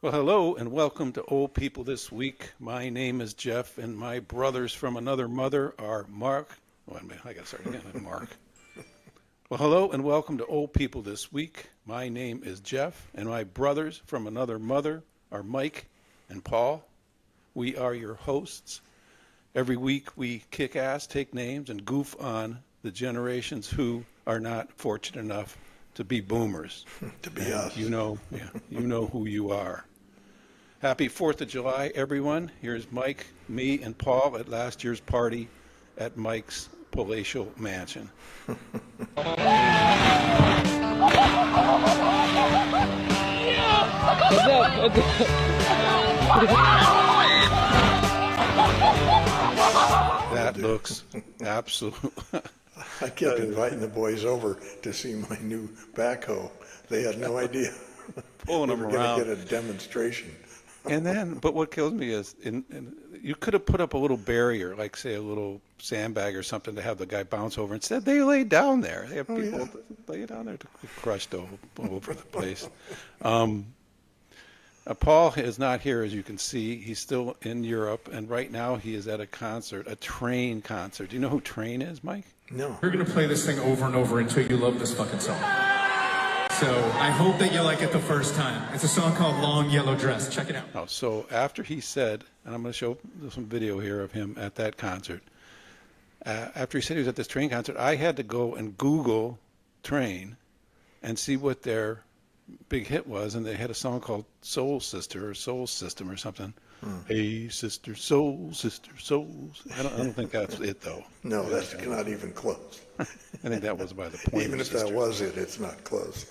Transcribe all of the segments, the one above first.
Well, hello and welcome to Old People This Week. My name is Jeff, and my brothers from another mother are Mark. Wait a minute, I got to start again. Mark. Well, hello and welcome to Old People This Week. My name is Jeff, and my brothers from another mother are Mike and Paul. We are your hosts. Every week we kick ass, take names, and goof on the generations who are not fortunate enough to be boomers. To be us. You know who you are. Happy 4th of July, everyone. Here's Mike, me, and Paul at last year's party at Mike's palatial mansion. That looks absolute. I kept inviting the boys over to see my new backhoe. They had no idea. Pulling them We were going around. to get a demonstration. And then, but what kills me is, you could have put up a little barrier, like say a little sandbag or something, to have the guy bounce over. Instead, they laid down there. They have people lay down there to be crushed all over the place. Paul is not here, as you can see. He's still in Europe, and right now he is at a concert, a Train concert. Do you know who Train is, Mike? No. We're gonna play this thing over and over until you love this fucking song. So I hope that you like it the first time. It's a song called Long Yellow Dress. Check it out. Oh, so after he said, and I'm going to show some video here of him at that concert. After he said he was at this Train concert, I had to go and Google Train and see what their big hit was, and they had a song called Soul Sister or Soul System or something. Hey, sister, soul, I don't think that's it, though. No, that's not even close. I think that was by the Pointer Even if Sisters. that was it, it's not close.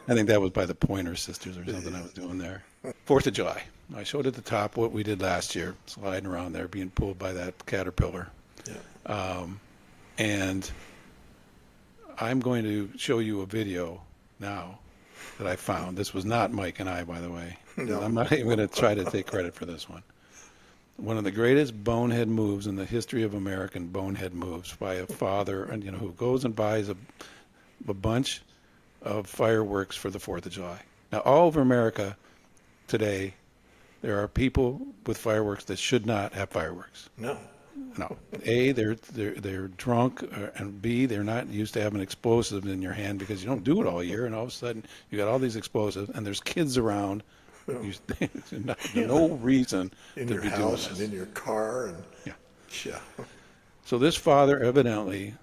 I think that was by the Pointer Sisters or something I was doing there. 4th of July. I showed at the top what we did last year, sliding around there, being pulled by that caterpillar. Yeah. And I'm going to show you a video now that I found. This was not Mike and I, by the way. No. I'm not even going to try to take credit for this one. One of the greatest bonehead moves in the history of American bonehead moves by a father, and who goes and buys a bunch of fireworks for the 4th of July. Now, all over America today, there are people with fireworks that should not have fireworks. No. No. A, they're drunk, and B, they're not used to having explosives in your hand because you don't do it all year, and all of a sudden you got all these explosives, and there's kids around. No reason In to your be doing house this. and in your car. And yeah. So this father, evidently,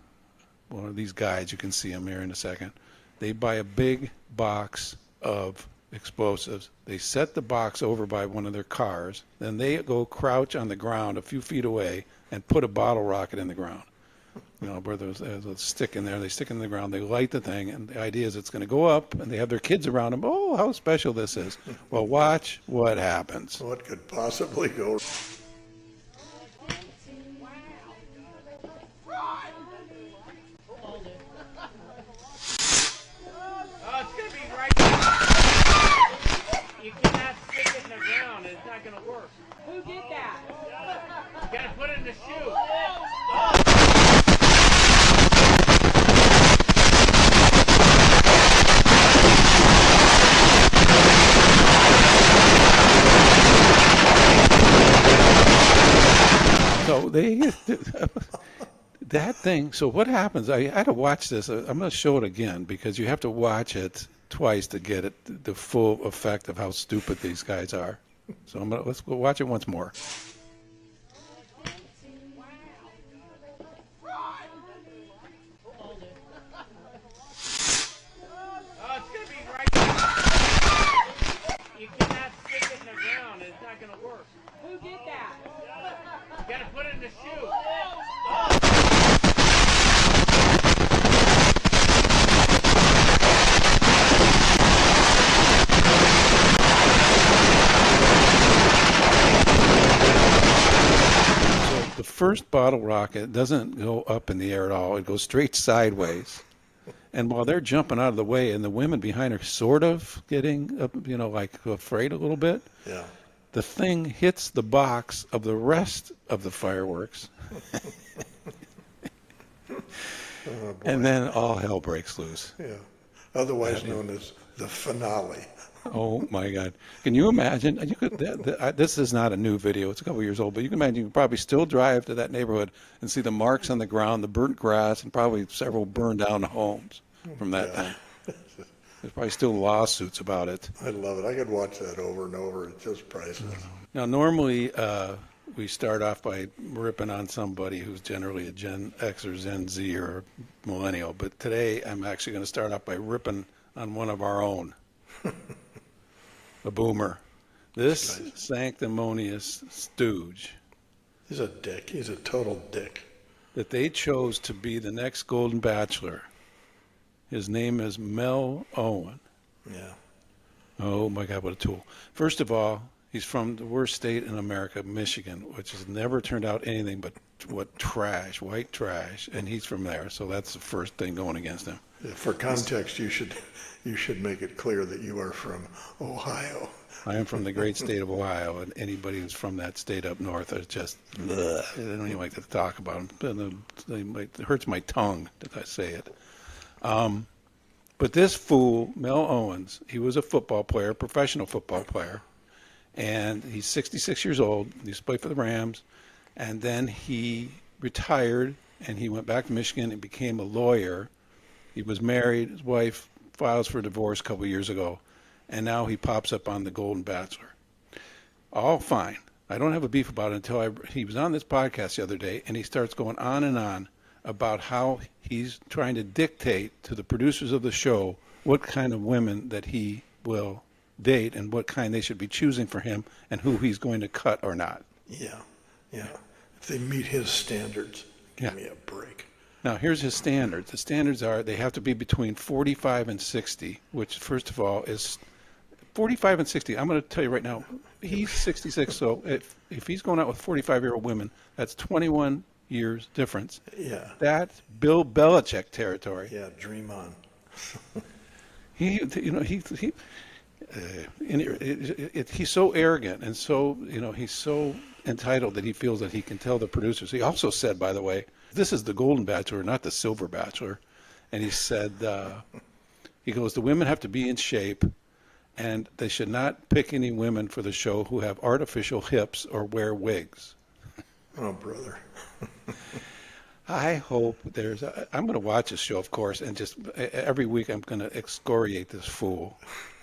one of these guys, you can see him here in a second, they buy a big box of explosives. They set the box over by one of their cars. Then they go crouch on the ground a few feet away and put a bottle rocket in the ground. Where there's a stick in there. They stick it in the ground. They light the thing, and the idea is it's going to go up, and they have their kids around them. Oh, how special this is. Well, watch what happens. What could possibly go? Oh, it's gonna be right there. You cannot stick it in the ground. It's not gonna work. Who did that? You gotta put it in the shoe. So that thing. So what happens? I had to watch this. I'm going to show it again because you have to watch it twice to get it the full effect of how stupid these guys are. So let's go watch it once more. Oh, it's gonna be right there. You cannot stick it in the ground. It's not gonna work. Who did that? You gotta put it in the shoe. The first bottle rocket doesn't go up in the air at all. It goes straight sideways. And while they're jumping out of the way, and the women behind are sort of getting, like afraid a little bit, Yeah. the thing hits the box of the rest of the fireworks. Oh, boy. And then all hell breaks loose. Yeah. otherwise known as the finale. Oh my God! Can you imagine? You could. This is not a new video; it's a couple years old. But you can imagine you could probably still drive to that neighborhood and see the marks on the ground, the burnt grass, and probably several burned down homes from that time. There's probably still lawsuits about it. I love it. I could watch that over and over. It's just priceless. Now, normally we start off by ripping on somebody who's generally a Gen X or Gen Z or millennial. But today, I'm actually going to start off by ripping on one of our own. A boomer. This sanctimonious stooge He's a dick. He's a total dick. that they chose to be the next Golden Bachelor. His name is Mel Owens. Yeah. Oh my God, what a tool. First of all, he's from the worst state in America, Michigan, which has never turned out anything but trash, white trash, and he's from there. So that's the first thing going against him. For context, you should make it clear that you are from Ohio. I am from the great state of Ohio, and anybody who's from that state up north is just, ugh, I don't even like to talk about them. It hurts my tongue that I say it. But this fool, Mel Owens, he was a football player, professional football player, and he's 66 years old. He used to play for the Rams, and then he retired, and he went back to Michigan and became a lawyer. He was married. His wife files for divorce a couple of years ago, and now he pops up on the Golden Bachelor. All fine. I don't have a beef about it until he was on this podcast the other day, and he starts going on and on about how he's trying to dictate to the producers of the show what kind of women that he will date and what kind they should be choosing for him and who he's going to cut or not. Yeah. If they meet his standards, give me a break. Now, here's his standards. The standards are they have to be between 45 and 60, which, first of all, is 45 and 60. I'm going to tell you right now, he's 66, so if he's going out with 45-year-old women, that's 21 years difference. Yeah. That's Bill Belichick territory. Yeah, dream on. He's so arrogant and so, he's so entitled that he feels that he can tell the producers. He also said, by the way, this is the Golden Bachelor, not the Silver Bachelor. And he said, he goes, the women have to be in shape and they should not pick any women for the show who have artificial hips or wear wigs. Oh, brother. I hope I'm going to watch this show, of course, and just every week I'm going to excoriate this fool.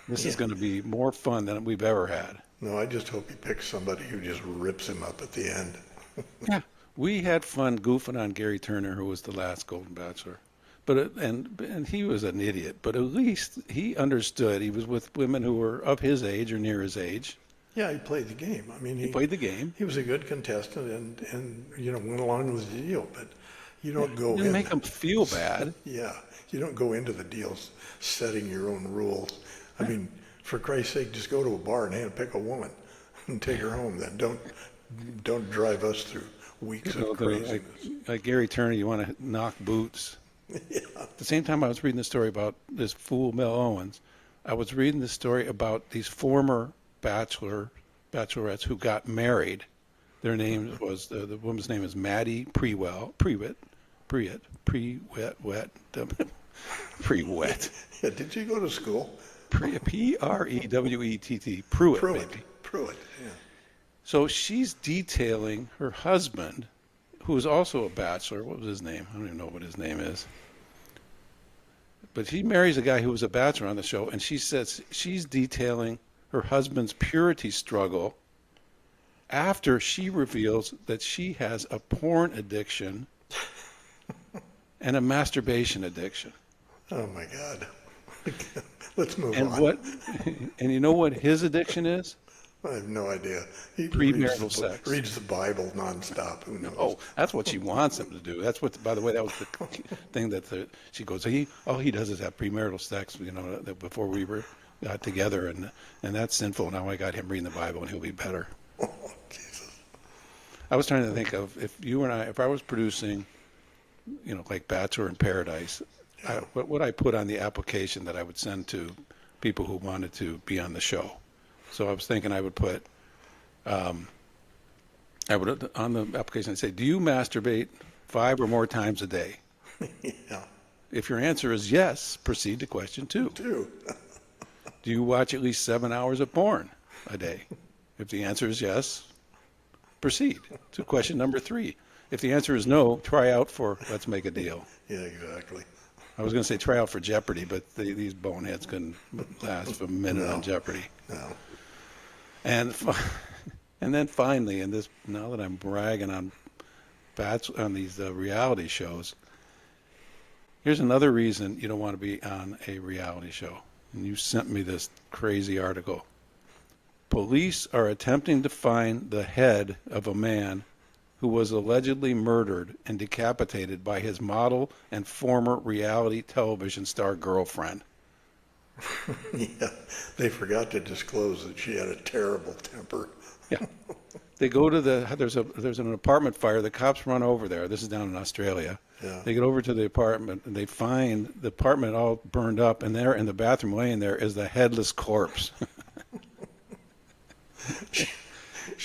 This is going to be more fun than we've ever had. No, I just hope he picks somebody who just rips him up at the end. Yeah, we had fun goofing on Gary Turner, who was the last Golden Bachelor. But and he was an idiot, but at least he understood. He was with women who were of his age or near his age. Yeah, he played the game. I mean, He played the game. He was a good contestant and went along with the deal. But you don't go Didn't in. make him feel bad. Yeah, you don't go into the deals setting your own rules. I mean, for Christ's sake, just go to a bar and handpick a woman and take her home. Then don't drive us through weeks of craziness. Like Gary Turner, you want to knock boots. Yeah. At the same time I was reading the story about this fool Mel Owens, I was reading the story about these former bachelorettes who got married. Their name was, the woman's name is Maddie Prewett. Yeah, did you go to school? P-R-E-W-E-T-T. Pruitt. Yeah. So she's detailing her husband, who is also a bachelor. What was his name? I don't even know what his name is. But she marries a guy who was a bachelor on the show, and she says she's detailing her husband's purity struggle after she reveals that she has a porn addiction and a masturbation addiction. Oh my God. Let's move And on. and you know what his addiction is? I have no idea. He Premarital sex. Reads the Bible nonstop. Who knows? Oh, that's what she wants him to do. That's what, by the way, that was the thing that she goes, all he does is have premarital sex, before we got together, and that's sinful. Now I got him reading the Bible, and he'll be better. Oh, Jesus. I was trying to think of if I was producing, like Bachelor in Paradise, what would I put on the application that I would send to people who wanted to be on the show? So I was thinking I would put, on the application, I'd say, do you masturbate 5 or more times a day? Yeah. If your answer is yes, proceed to question 2. Too. Do you watch at least 7 hours of porn a day? If the answer is yes, proceed to question number 3. If the answer is no, try out for Let's Make a Deal. Yeah, exactly. I was going to say try out for Jeopardy, but these boneheads couldn't last for a minute on Jeopardy. No. And then finally, and this, now that I'm bragging on these reality shows, here's another reason you don't want to be on a reality show. And you sent me this crazy article. Police are attempting to find the head of a man who was allegedly murdered and decapitated by his model and former reality television star girlfriend. Yeah, they forgot to disclose that she had a terrible temper. Yeah. They go to there's an apartment fire. The cops run over there. This is down in Australia. Yeah. They get over to the apartment and they find the apartment all burned up, and there in the bathroom laying there is the headless corpse.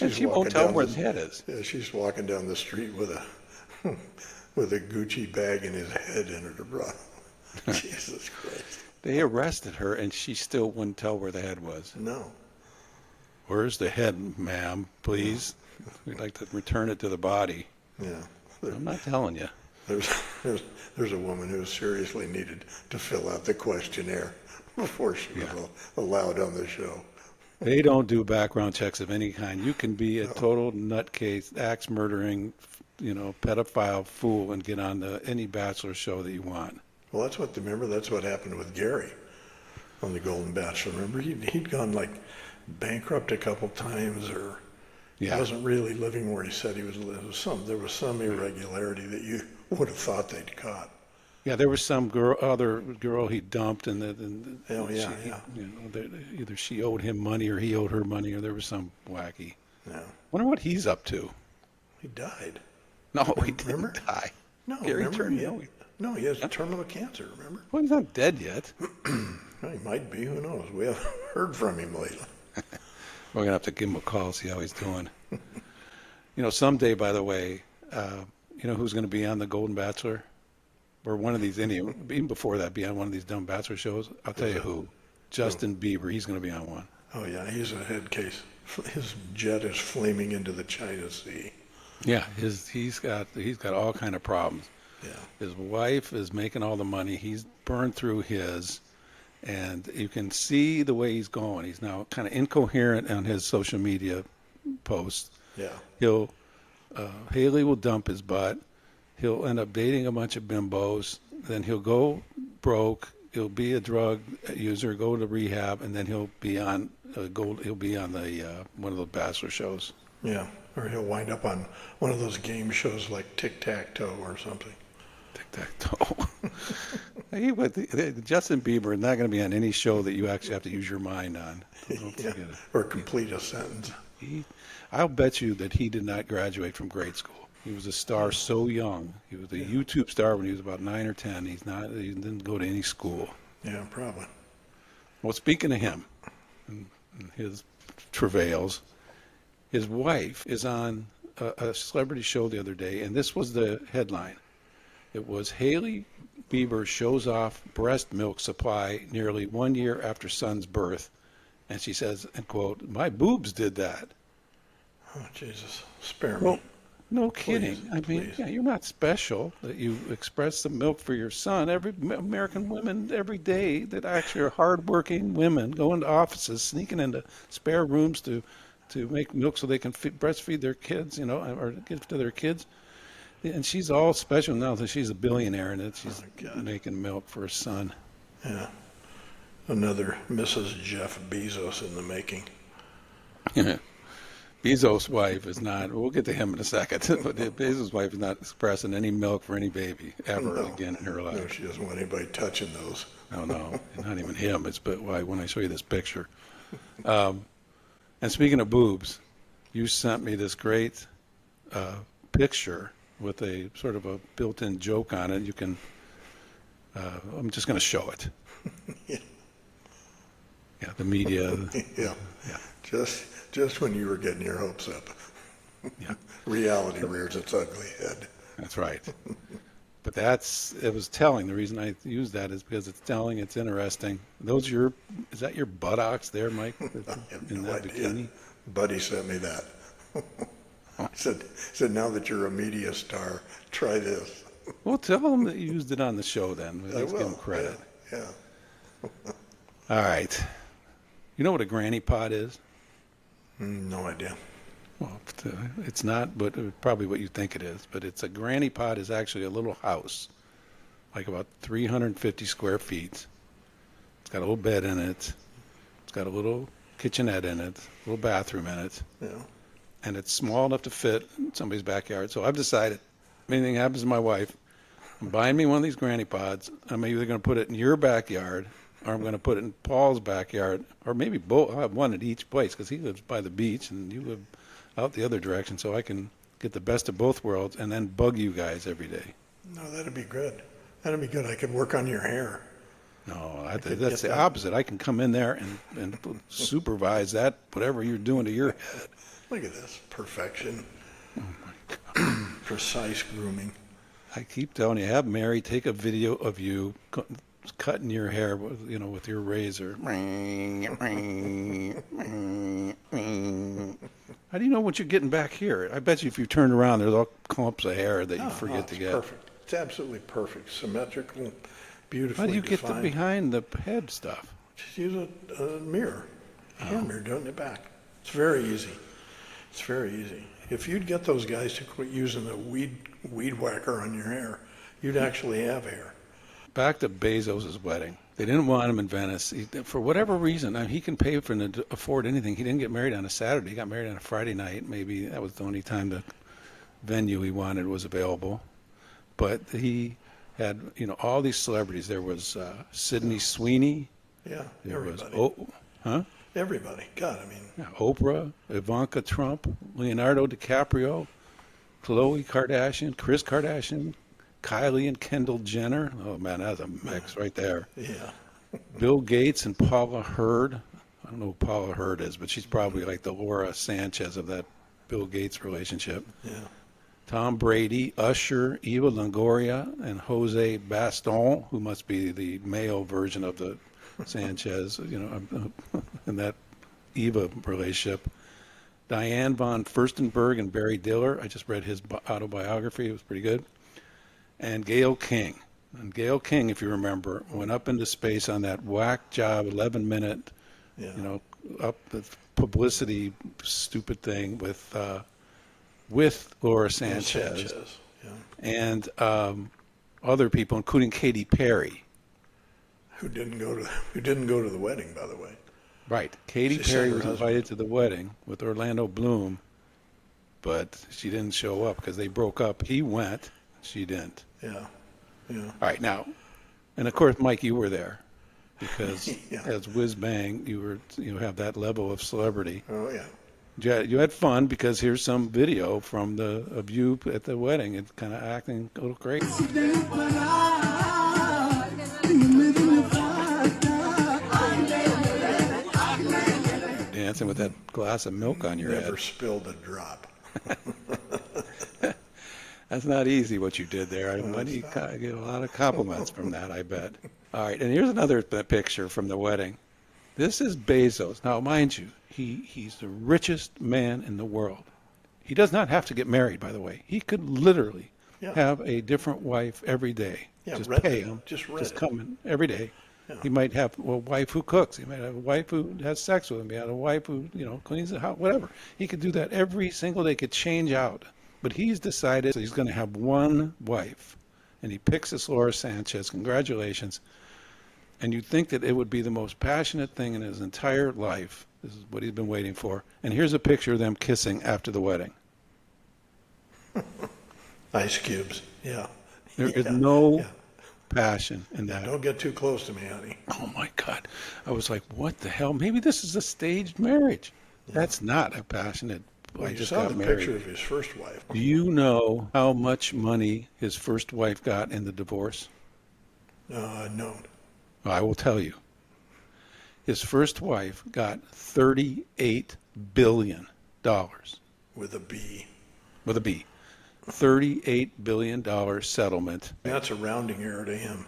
And she won't tell where the head is. Yeah, she's walking down the street with a with a Gucci bag and his head in her bra. Jesus Christ. They arrested her, and she still wouldn't tell where the head was. No. Where's the head, ma'am? Please. We'd like to return it to the body. Yeah. I'm not telling you. There's a woman who seriously needed to fill out the questionnaire before she was allowed on the show. They don't do background checks of any kind. You can be a total nutcase, axe murdering, pedophile fool and get on any Bachelor show that you want. Well, that's what happened with Gary on the Golden Bachelor. Remember, he'd gone like bankrupt a couple times, or he wasn't really living where he said he was living. There was some irregularity that you would have thought they'd caught. Yeah, there was some other girl he dumped, and either she owed him money or he owed her money, or there was some wacky. Yeah. Wonder what he's up to. He died. No, he didn't die. No, Gary remember? He has terminal cancer, remember? Well, he's not dead yet. Well, he might be, who knows? We haven't heard from him lately. We're going to have to give him a call, see how he's doing. Someday, by the way, who's going to be on the Golden Bachelor? Or one of these, even before that, be on one of these dumb Bachelor shows? I'll tell you who. Justin Bieber, he's going to be on one. Oh, yeah, he's a head case. His jet is flaming into the China Sea. Yeah, he's got all kind of problems. Yeah. His wife is making all the money. He's burned through his, and you can see the way he's going. He's now kind of incoherent on his social media posts. Yeah. Hailey will dump his butt. He'll end up dating a bunch of bimbos. Then he'll go broke. He'll be a drug user, go to rehab, and then he'll be on He'll be on the one of the Bachelor shows. Yeah, or he'll wind up on one of those game shows like Tic-Tac-Toe or something. Tic-Tac-Toe. Justin Bieber is not going to be on any show that you actually have to use your mind on. Don't forget it. Or complete a sentence. I'll bet you that he did not graduate from grade school. He was a star so young. He was a YouTube star when he was about 9 or 10. He didn't go to any school. Yeah, probably. Well, speaking of him and his travails, his wife is on a celebrity show the other day, and this was the headline. It was Hailey Bieber shows off breast milk supply nearly 1 year after son's birth. And she says, and quote, "My boobs did that." Oh, Jesus. Spare Well, me. no kidding. Please, I mean, please. yeah, you're not special that you express some milk for your son. Every American women every day that actually are hardworking women go into offices, sneaking into spare rooms to make milk so they can breastfeed their kids, or give it to their kids. And she's all special now that she's a billionaire and that she's making milk for her son. Yeah. Another Mrs. Jeff Bezos in the making. Bezos' wife is not, we'll get to him in a second, but Bezos' wife is not expressing any milk for any baby ever again in her life. No, she doesn't want anybody touching those. No, not even him. But why when I show you this picture. And speaking of boobs, you sent me this great picture with a sort of a built-in joke on it. You can, I'm just going to show it. Yeah, the media. Yeah. Just when you were getting your hopes up. Yeah. Reality rears its ugly head. That's right. But it was telling. The reason I use that is because it's telling, it's interesting. Is that your buttocks there, Mike? I have In no that idea. bikini? Buddy sent me that. He said, now that you're a media star, try this. Well, tell them that you used it on the show then. I Let's give them will. credit. Yeah. All right. You know what a granny pod is? No idea. Well, it's not, but probably what you think it is. But a granny pod is actually a little house, like about 350 square feet. It's got a little bed in it. It's got a little kitchenette in it, a little bathroom in it. Yeah. And it's small enough to fit in somebody's backyard. So I've decided, if anything happens to my wife, I'm buying me one of these granny pods. I'm either going to put it in your backyard, or I'm going to put it in Paul's backyard, or maybe both. I'll have one at each place because he lives by the beach and you live out the other direction, so I can get the best of both worlds and then bug you guys every day. No, that'd be good. That'd be good. I could work on your hair. No, could that's get the that. opposite. I can come in there and supervise that, whatever you're doing to your head. Look at this. Perfection. Precise grooming. I keep telling you, have Mary take a video of you cutting your hair with your razor. How do you know what you're getting back here? I bet you if you turned around, there's all clumps of hair that you forget it's to get. perfect. It's absolutely perfect. Symmetrical, beautifully How do you get the defined. behind the head stuff? Just use a mirror. Hand mirror, do it in the back. It's very easy. It's very easy. If you'd get those guys to quit using the weed whacker on your hair, you'd actually have hair. Back to Bezos' wedding. They didn't want him in Venice. For whatever reason, he can pay to afford anything. He didn't get married on a Saturday. He got married on a Friday night. Maybe that was the only time the venue he wanted was available. But he had, all these celebrities. There was Sydney Sweeney. Yeah, There everybody. was, Everybody. God, I mean, Oprah, Ivanka Trump, Leonardo DiCaprio, Khloe Kardashian, Kris Kardashian, Kylie and Kendall Jenner. Oh, man, that's a mix right there. yeah. Bill Gates and Paula Hurd. I don't know who Paula Hurd is, but she's probably like the Laura Sanchez of that Bill Gates relationship. Yeah. Tom Brady, Usher, Eva Longoria, and Jose Baston, who must be the male version of the Sanchez, in that Eva relationship. Diane von Furstenberg and Barry Diller. I just read his autobiography. It was pretty good. And Gayle King. And Gayle King, if you remember, went up into space on that whack job, 11-minute, Yeah. up the publicity stupid thing with Laura Sanchez, Yeah. and other people, including Katy Perry. Who didn't go to the wedding, by the way. Right. Katy She Perry sent her was husband. invited to the wedding with Orlando Bloom, but she didn't show up because they broke up. He went. She didn't. Yeah. Yeah. All right, now, and of course, Mike, you were there because Yeah. as whiz bang, you have that level of celebrity. Oh, yeah. You had fun because here's some video of you at the wedding and kind of acting a little crazy. Dancing with that glass of milk on your Never head. spilled a drop. That's not easy what you did there. I get a lot of compliments from that, I bet. All right, and here's another picture from the wedding. This is Bezos. Now, mind you, he's the richest man in the world. He does not have to get married, by the way. He could literally Yeah. have a different wife every day. Yeah, just rent pay it. him. Just rent Just it. come in every day. Yeah. He might have a wife who cooks. He might have a wife who has sex with him. He had a wife who, cleans the house, whatever. He could do that every single day, could change out. But he's decided he's going to have one wife. And he picks this Laura Sanchez. Congratulations. And you'd think that it would be the most passionate thing in his entire life. This is what he's been waiting for. And here's a picture of them kissing after the wedding. Ice cubes. Yeah. There is Yeah. no Yeah. passion in that. Don't get too close to me, honey. Oh my God. I was like, what the hell? Maybe this is a staged marriage. That's not a passionate, Well, I you just saw got the married. picture of his first wife. Do you know how much money his first wife got in the divorce? No. I will tell you. His first wife got $38 billion With a B. with a B. $38 billion settlement. That's a rounding error to him.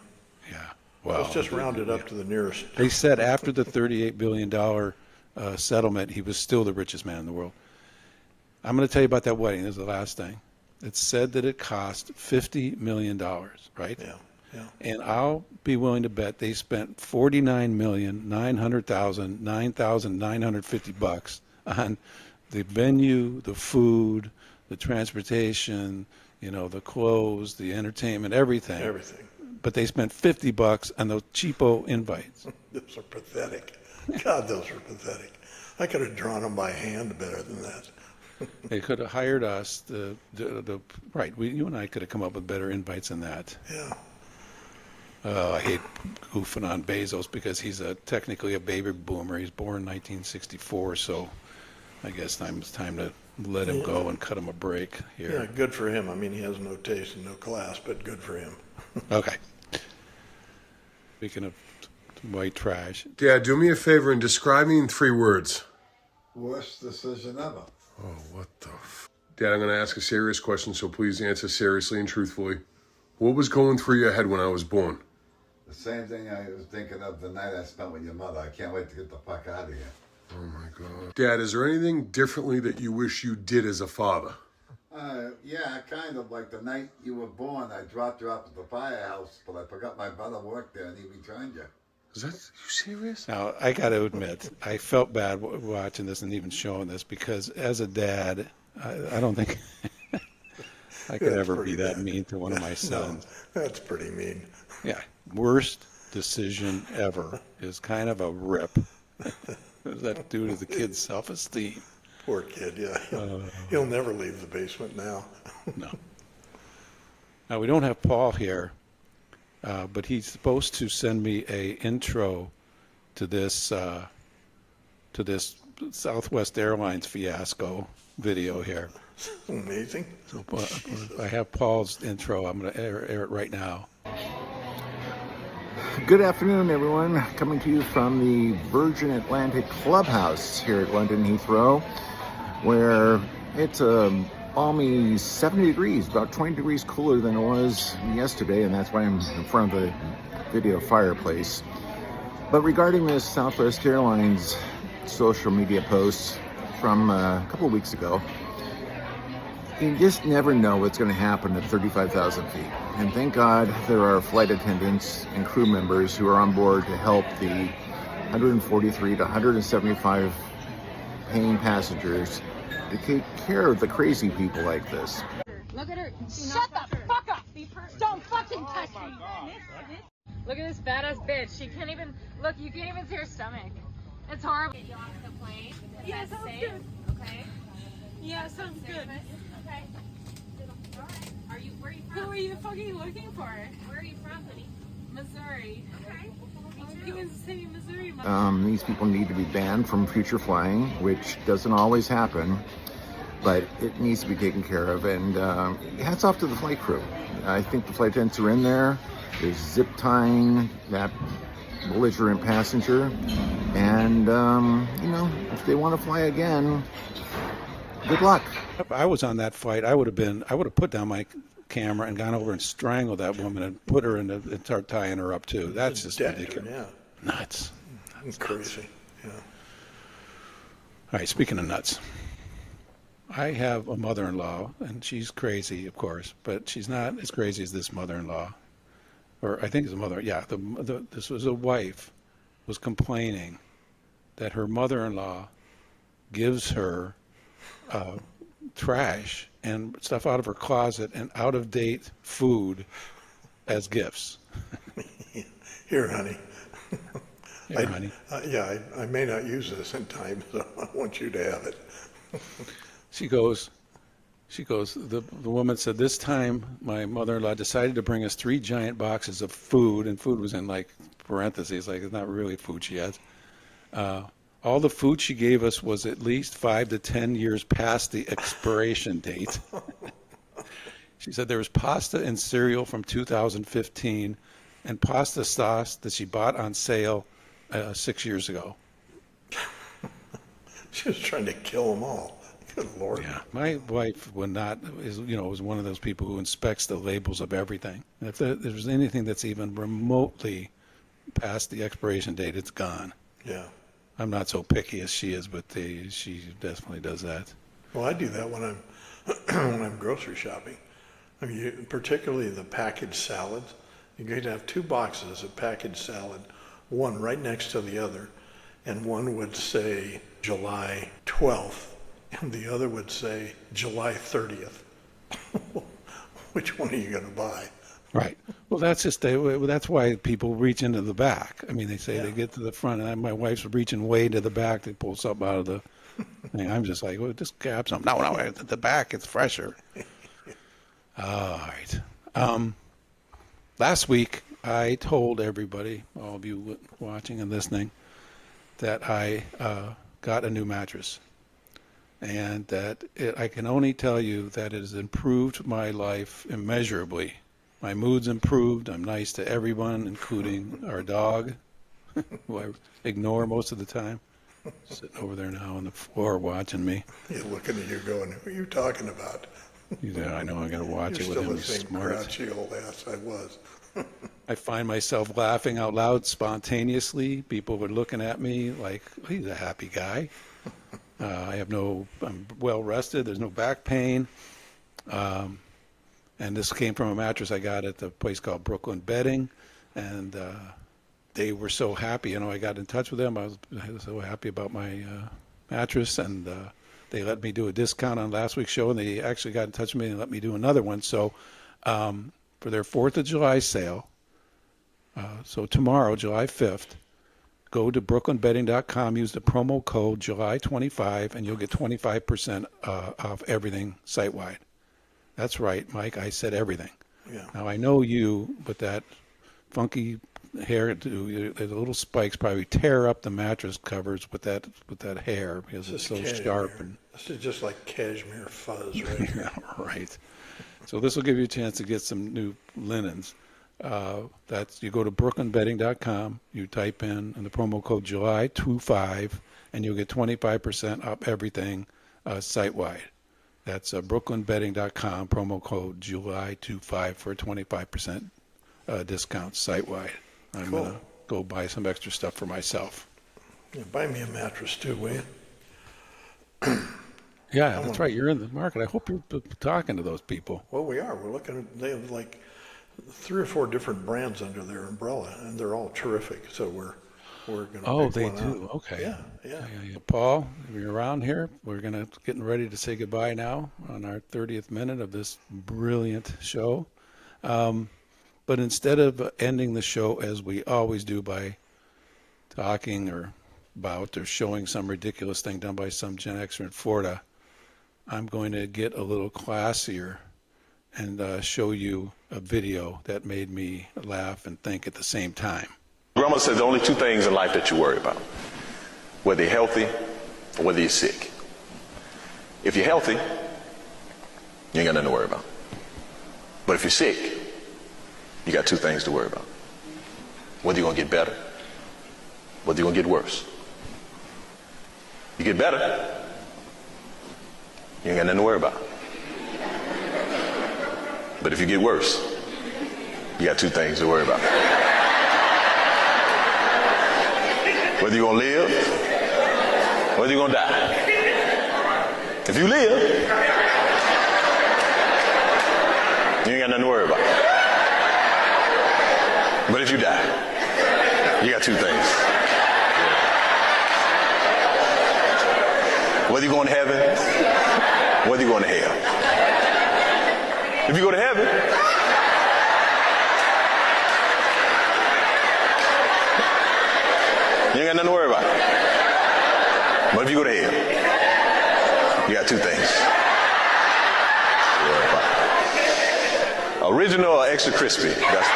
Yeah. Well, Let's just round it up to the nearest. they said after the $38 billion settlement, he was still the richest man in the world. I'm going to tell you about that wedding. This is the last thing. It said that it cost $50 million, right? Yeah, yeah. And I'll be willing to bet they spent $49,900,950 on the venue, the food, the transportation, the clothes, the entertainment, everything. Everything. But they spent $50 on those cheapo invites. Those are pathetic. God, those are pathetic. I could have drawn them by hand better than that. They could have hired us. Right, you and I could have come up with better invites than that. Yeah. I hate goofing on Bezos because he's technically a baby boomer. He's born in 1964, so I guess it's time to let him go and cut him a break here. Yeah, good for him. I mean, he has no taste and no class, but good for him. Okay. Speaking of white trash, Dad, do me a favor and describe me in 3 words. Worst decision ever. Oh, what the Dad, I'm going to ask a serious question, so please answer seriously and truthfully. What was going through your head when I was born? The same thing I was thinking of the night I spent with your mother. I can't wait to get the fuck out of here. Oh, my God. Dad, is there anything differently that you wish you did as a father? Yeah, kind of. Like the night you were born, I dropped you off at the firehouse, but I forgot my brother worked there and he returned you. Is that, you serious? now I got to admit, I felt bad watching this and even showing this because as a dad, I don't think I could That's ever be pretty that bad. mean to one of my sons. No, that's pretty mean. Yeah, worst decision ever is kind of a rip. What does that do to the kid's self-esteem? Poor kid, yeah. He'll never leave the basement now. No. Now, we don't have Paul here, but he's supposed to send me a intro to this Southwest Airlines fiasco video here. Amazing. So I have Paul's intro. I'm going to air it right now. Good afternoon, everyone. Coming to you from the Virgin Atlantic Clubhouse here at London Heathrow, where it's a balmy 70 degrees, about 20 degrees cooler than it was yesterday, and that's why I'm in front of the video fireplace. But regarding this Southwest Airlines social media post from a couple of weeks ago, you just never know what's going to happen at 35,000 feet. And thank God there are flight attendants and crew members who are on board to help the 143 to 175 paying passengers to take care of the crazy people like this. Look at her. Shut the fuck up. Don't fucking touch me. Look at this badass bitch. She can't even look. You can't even see her stomach. It's horrible. Get you off the plane. Yeah, That's sounds safe. good. Okay. Yeah, sounds good. Okay. All right. Where are you Who from? are you fucking looking for? Where are you from, honey? Missouri. Okay. Kansas City, Missouri. These people need to be banned from future flying, which doesn't always happen, but it needs to be taken care of. And hats off to the flight crew. I think the flight attendants are in there. They're zip tying that belligerent passenger. And, if they want to fly again, good luck. If I was on that flight, I would have put down my camera and gone over and strangled that woman and put her and start tying her up too. That's just Decked her, ridiculous. yeah. Nuts. Crazy. Yeah. All right, speaking of nuts, I have a mother-in-law, and she's crazy, of course, but she's not as crazy as this mother-in-law. Or I think it's a mother. Yeah, this was a wife was complaining that her mother-in-law gives her trash and stuff out of her closet and out-of-date food as gifts. Here, honey. Here, honey. I may not use this in time, so I want you to have it. She goes, the woman said, this time my mother-in-law decided to bring us 3 giant boxes of food, and food was in like parentheses, like it's not really food she has. All the food she gave us was at least 5 to 10 years past the expiration date. She said there was pasta and cereal from 2015 and pasta sauce that she bought on sale 6 years ago. She was trying to kill them all. Good Lord. Yeah, my wife was one of those people who inspects the labels of everything. And if there's anything that's even remotely past the expiration date, it's gone. Yeah. I'm not so picky as she is, but she definitely does that. Well, I do that when I'm when I'm grocery shopping. I mean, particularly the packaged salads. You're going to have 2 boxes of packaged salad, one right next to the other, and one would say July 12th, and the other would say July 30th. Which one are you going to buy? Right. Well, that's why people reach into the back. I mean, they say they get to the front, and my wife's reaching way to the back to pull something out of the thing. I'm just like, well, just grab something. No, at the back, it's fresher. All right. Last week, I told everybody, all of you watching and listening, that I got a new mattress. And that I can only tell you that it has improved my life immeasurably. My mood's improved. I'm nice to everyone, including our dog, who I ignore most of the time. Sitting over there now on the floor watching me. He's looking at you going, who are you talking about? Yeah, I know. I got to watch it with him. You're He's still the same smart. grouchy old ass I was. I find myself laughing out loud spontaneously. People were looking at me like, he's a happy guy. I'm well rested. There's no back pain. And this came from a mattress I got at the place called Brooklyn Bedding. And they were so happy. I got in touch with them. I was so happy about my mattress. And they let me do a discount on last week's show. And they actually got in touch with me and let me do another one. So for their 4th of July sale, so tomorrow, July 5th, go to brooklynbedding.com, use the promo code July25, and you'll get 25% off everything site-wide. That's right, Mike, I said everything. Yeah. Now, I know you, but that funky hair, the little spikes probably tear up the mattress covers with that hair because it's so cashmere. Sharp. And This is just like cashmere fuzz right here. yeah, right. So this will give you a chance to get some new linens. You go to brooklynbedding.com, you type in the promo code July25, and you'll get 25% off everything site-wide. That's brooklynbedding.com, promo code July25 for a 25% discount site-wide. I'm going to go buy some extra stuff for myself. Yeah, buy me a mattress too, will you? Yeah, that's right. You're in the market. I hope you're talking to those people. Well, we are. We're looking at, they have like 3 or 4 different brands under their umbrella, and they're all terrific. So we're going to pick one do. out. Okay. Yeah. Paul, if you're around here, we're getting ready to say goodbye now on our 30th minute of this brilliant show. But instead of ending the show as we always do by talking or showing some ridiculous thing done by some Gen Xer in Florida, I'm going to get a little classier and show you a video that made me laugh and think at the same time. Grandma said there are only 2 things in life that you worry about, whether you're healthy or whether you're sick. If you're healthy, you ain't got nothing to worry about. But if you're sick, you got 2 things to worry about. Whether you're going to get better, whether you're going to get worse. You get better, you ain't got nothing to worry about. But if you get worse, you got 2 things to worry about. Whether you're going to live, whether you're going to die. If you live, you ain't got nothing to worry about. But if you die, you got 2 things. Whether you're going to heaven, whether you're going to hell. If you go to heaven, you ain't got nothing to worry about. But if you go to hell, you got 2 things to worry about. Original or extra crispy? That's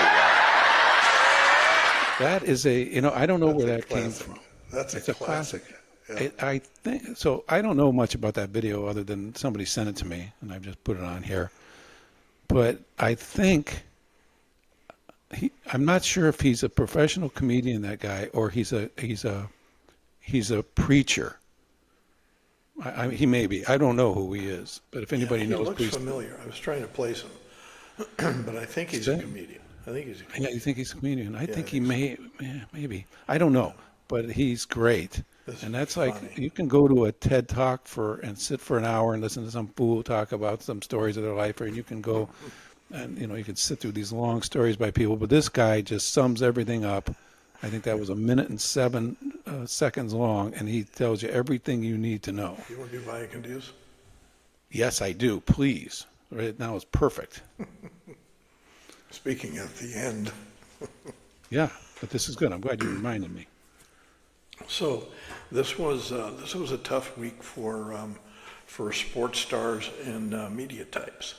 That is I don't know where that came from. It's a classic. Yeah. I think so. I don't know much about that video other than somebody sent it to me, and I've just put it on here. But I think I'm not sure if he's a professional comedian, that guy, or he's a preacher. He may be. I don't know who he is, but if anybody He knows, looks please. familiar. I was trying to place him, but I think he's a comedian. I think he's a Yeah, comedian. you think he's a comedian? I think he think may. Yeah, maybe. I don't know, but he's great. This And is that's funny. like you can go to a TED Talk and sit for an hour and listen to some fool talk about some stories of their life, or you can go and you can sit through these long stories by people. But this guy just sums everything up. I think that was 1 minute and 7 seconds long, and he tells you everything you need to know. You want to do Vaya con Dios? Yes, I do. Please. Right now is perfect. Speaking of the end. Yeah, but this is good. I'm glad you reminded me. So this was a tough week for sports stars and media types.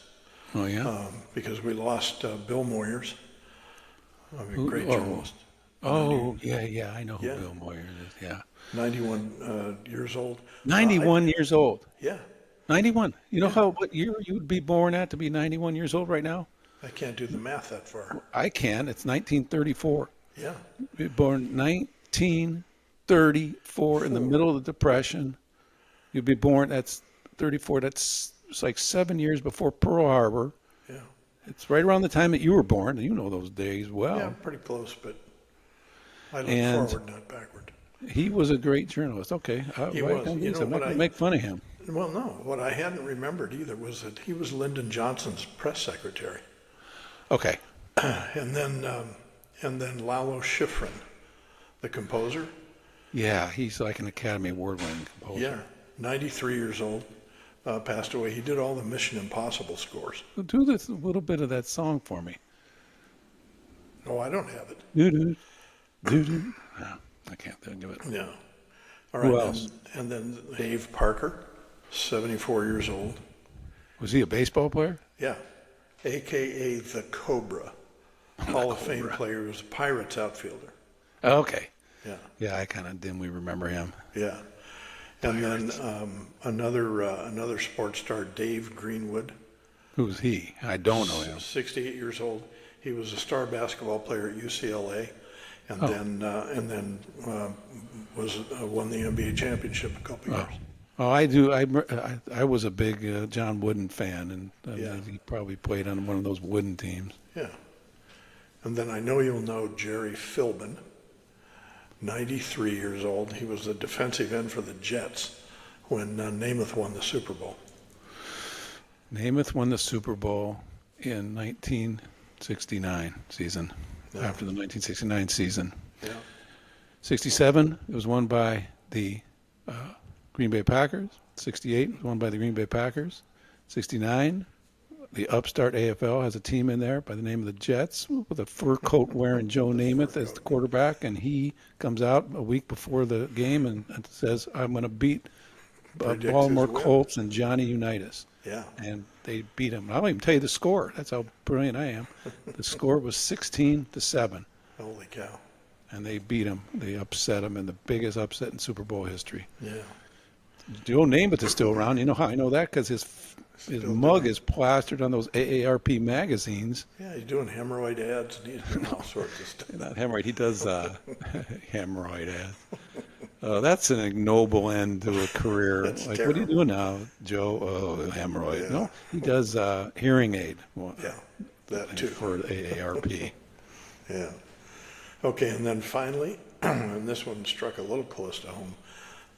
Oh yeah. Because we lost Bill Moyers, a great journalist. Oh yeah. I know who Yeah. Bill Moyers is. Yeah. 91 years old. 91 years old. Yeah, 91. You know what year you would be born at to be 91 years old right now? I can't do the math that far. I can. It's 1934. Yeah, You're born 1934 in the middle of the Depression. You'd be born. That's 34. It's like 7 years before Pearl Harbor. yeah, It's right around the time that you were born. You know those days well. yeah, pretty close, but I look And- forward, not backward. He was a great journalist. Okay. He was. You know I'm not what going I- to make fun of him. Well, no, what I hadn't remembered either was that he was Lyndon Johnson's press secretary. Okay. And then Lalo Schifrin, the composer. Yeah, he's like an Academy Award-winning composer. Yeah, 93 years old, passed away. He did all the Mission Impossible scores. Do this a little bit of that song for me. No, I don't have it. Doo-doo, doo-doo. No, I can't think of it. Yeah. All right. Who else? And then Dave Parker, 74 years old. Was he a baseball player? Yeah, a.k.a. the Cobra, Hall of Fame player. He was a Pirates outfielder. Okay. Yeah, Yeah, I kind of dimly remember him. yeah. And then another sports star, Dave Greenwood. Who's he? I don't know him. 68 years old. He was a star basketball player at UCLA, and then won the NBA championship a couple years. Oh, I do. I was a big John Wooden fan, and Yeah. he probably played on one of those Wooden teams. Yeah. And then I know you'll know Jerry Philbin, 93 years old. He was the defensive end for the Jets when Namath won the Super Bowl. Namath won the Super Bowl in 1969 season, after the 1969 season. Yeah. 67, it was won by the Green Bay Packers. 68, it was won by the Green Bay Packers. 69, the upstart AFL has a team in there by the name of the Jets with a fur coat wearing Joe Namath as the quarterback, and he comes out a week before the game and says, I'm going to beat Predicts Baltimore his win. Colts and Johnny Unitas. Yeah. And they beat him. I'll even tell you the score. That's how brilliant I am. The score was 16-7, Holy cow. and they beat him. They upset him in the biggest upset in Super Bowl history. Yeah. Joe Namath is still around. You know how I know that? Because his mug is plastered on those AARP magazines. Yeah, he's doing hemorrhoid ads and he's doing all sorts of stuff. Not hemorrhoid. He does hemorrhoid ads. That's an ignoble end to a career. That's Like, what are you doing now, Joe? Oh, hemorrhoid. Yeah. No, he does hearing aid. Yeah, that too. For AARP. Yeah. Okay, and then finally, and this one struck a little close to home,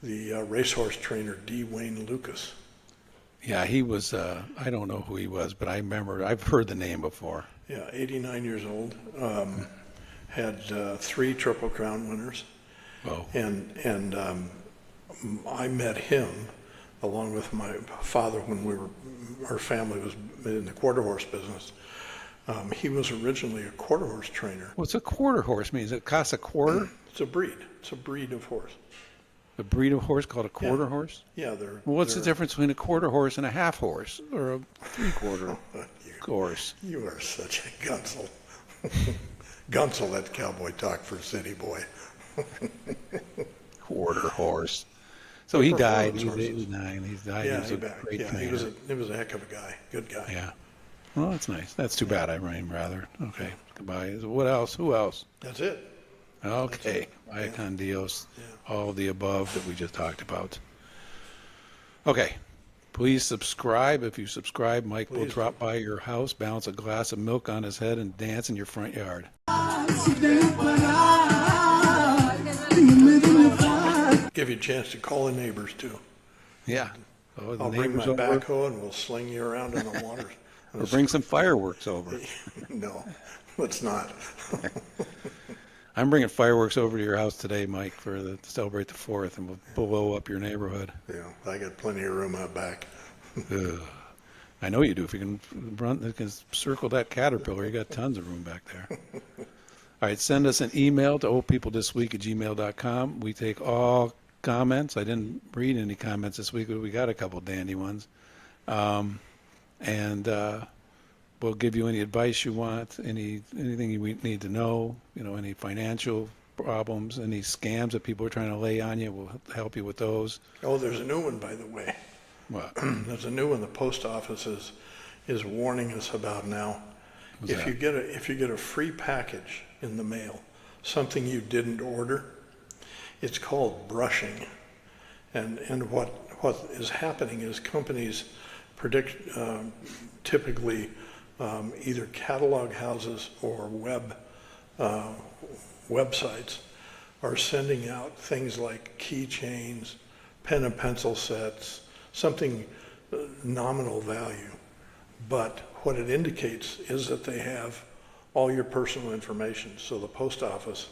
the racehorse trainer D. Wayne Lucas. Yeah, he was, I don't know who he was, but I remember, I've heard the name before. Yeah, 89 years old. Had 3 Triple Crown winners. Oh. And I met him along with my father when our family was in the quarter horse business. He was originally a quarter horse trainer. What's a quarter horse mean? Does it cost a quarter? It's a breed. It's a breed of horse. A breed of horse called a quarter horse? Yeah, they're. Well, what's the they're- difference between a quarter horse and a half horse or a three-quarter horse? You are such a gunsel. Gunsel, that's cowboy talk for a city boy. Quarter horse. So he died. He was Performance 89. He's died. Yeah, he was he a back. great Yeah, trainer. he was a heck of a guy. Good guy. Yeah. Well, that's nice. That's too bad. I ran rather. Okay. Goodbye. What else? Who else? That's it. Okay. Vaya con Dios. All of the above that we just talked about. Okay. Please subscribe. If you subscribe, Mike will Please. drop by your house, balance a glass of milk on his head, and dance in your front yard. Give you a chance to call the neighbors too. Yeah. Oh, the I'll bring my neighbors over. backhoe and we'll sling you around in the water. Or bring some fireworks over. No, let's not. I'm bringing fireworks over to your house today, Mike, to celebrate the 4th, and we'll blow up your neighborhood. Yeah, I got plenty of room out back. Ugh. I know you do. If you can circle that caterpillar, you got tons of room back there. All right, send us an email to oldpeoplethisweek@gmail.com. We take all comments. I didn't read any comments this week, but we got a couple dandy ones. We'll give you any advice you want, anything you need to know, any financial problems, any scams that people are trying to lay on you. We'll help you with those. Oh, there's a new one, by the way. What? There's a new one the post office is warning us about now. If you get a free package in the mail, something you didn't order, it's called brushing. And what is happening is companies typically either catalog houses or websites are sending out things like keychains, pen and pencil sets, something nominal value. But what it indicates is that they have all your personal information. So the post office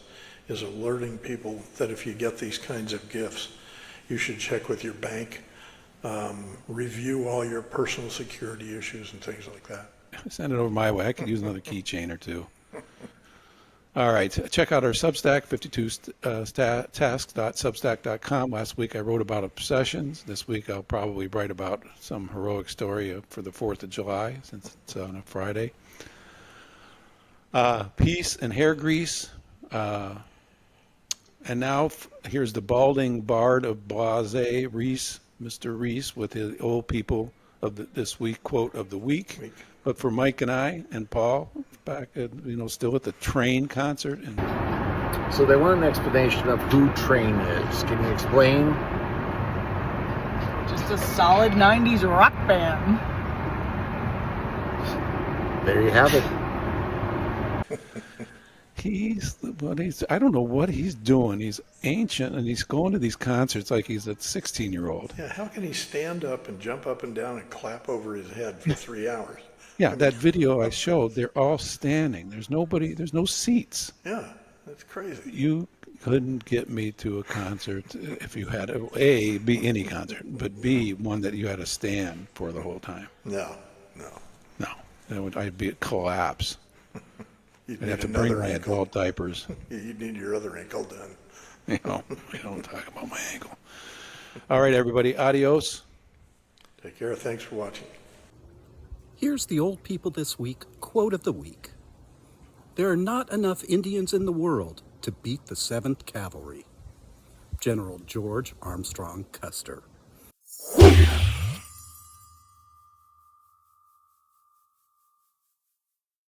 is alerting people that if you get these kinds of gifts, you should check with your bank, review all your personal security issues and things like that. Send it over my way. I could use another keychain or two. All right. Check out our Substack, 52tasks.substack.com. Last week I wrote about obsessions. This week I'll probably write about some heroic story for the 4th of July, since it's on a Friday. Peace and hair grease. And now here's the balding bard of Blase, Reese, Mr. Reese, with the old people of this week quote of the week. But for Mike and I and Paul, back at, still at the Train concert. So they want an explanation of who Train is. Can you explain? Just a solid 90s rock band. There you have it. I don't know what he's doing. He's ancient and he's going to these concerts like he's a 16-year-old. Yeah, how can he stand up and jump up and down and clap over his head for 3 hours? Yeah, that video I showed, they're all standing. There's no seats. Yeah, that's crazy. You couldn't get me to a concert if you had A, be any concert, but B, one that you had to stand for the whole time. No. I'd be a collapse. You'd I'd have to bring my adult diapers. You'd need your other ankle done. We don't talk about my ankle. All right, everybody, adios. Take care. Thanks for watching. Here's the Old People This Week quote of the week. There are not enough Indians in the world to beat the 7th Cavalry. General George Armstrong Custer.